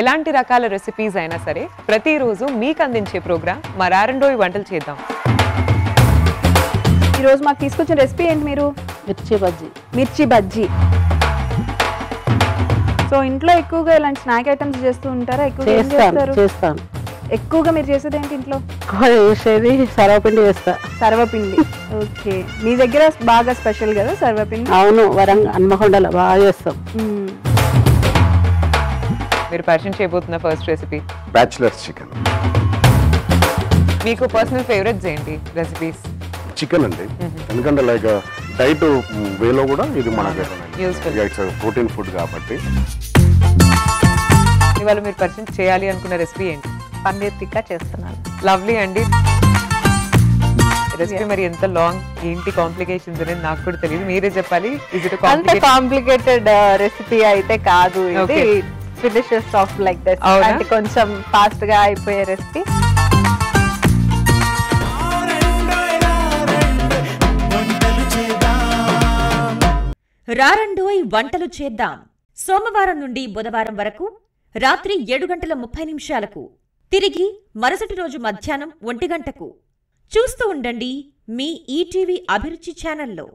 ఎలాంటి రకాల రెసిపీస్ అయినా సరే ప్రతిరోజు మీకు అందించే ప్రోగ్రామ్ మా రారండోయి వంటలు చేద్దాం. ఈ రోజు మాకు తీసుకొచ్చిన రెసిపీ ఏంటి మీరు? మిర్చి బజ్జీ. మిర్చి బజ్జీ. సో ఇంట్లో ఎక్కువగా ఇలాంటి స్నాక్ ఐటమ్స్ చేస్తూ ఉంటారా? ఎక్కువగా ఏం చేస్తారు? చేస్తాను. ఎక్కువగా మీరు చేసేది ఏంటి ఇంట్లో? చేసేది సర్వపిండి చేస్తా. సర్వపిండి. ఓకే, మీ దగ్గర బాగా స్పెషల్ కదా సర్వపిండి? అవును, వరంగల్ హన్మకొండలో బాగా చేస్తాం. మీరు పరిచయం చేయబోతున్న ఫస్ట్ రెసిపీ బ్యాచిలర్స్ చికెన్. మీకు పర్సనల్ ఫేవరెట్స్ ఏంటి రెసిపీస్? చికెన్ అండి, ఎందుకంటే లైక్ డైట్ వేలో కూడా ఇది మనకి ప్రోటీన్ ఫుడ్ కాబట్టి. ఇవాళ మీరు పరిచయం చేయాలి అనుకున్న రెసిపీ ఏంటి? పన్నీర్ టిక్కా చేస్తున్నాను. లవ్లీ అండి. రెసిపీ మరి ఎంత లాంగ్, ఏంటి కాంప్లికేషన్స్ అనేది నాకు కూడా తెలియదు, మీరే చెప్పాలి. అంత కాంప్లికేటెడ్ రెసిపీ అయితే కాదు ఇది. ఫినిషెస్ ఆఫ్ లైక్ దిస్, అంటే కొంచెం ఫాస్ట్ గా అయిపోయే రెసిపీ. రారండోయ్ వంటలు చేద్దాం. సోమవారం నుండి బుధవారం వరకు రాత్రి 7:30 తిరిగి మరుసటి రోజు మధ్యాహ్నం 1 గంటకు చూస్తూ ఉండండి మీ ఈటీవీ అభిరుచి ఛానల్లో.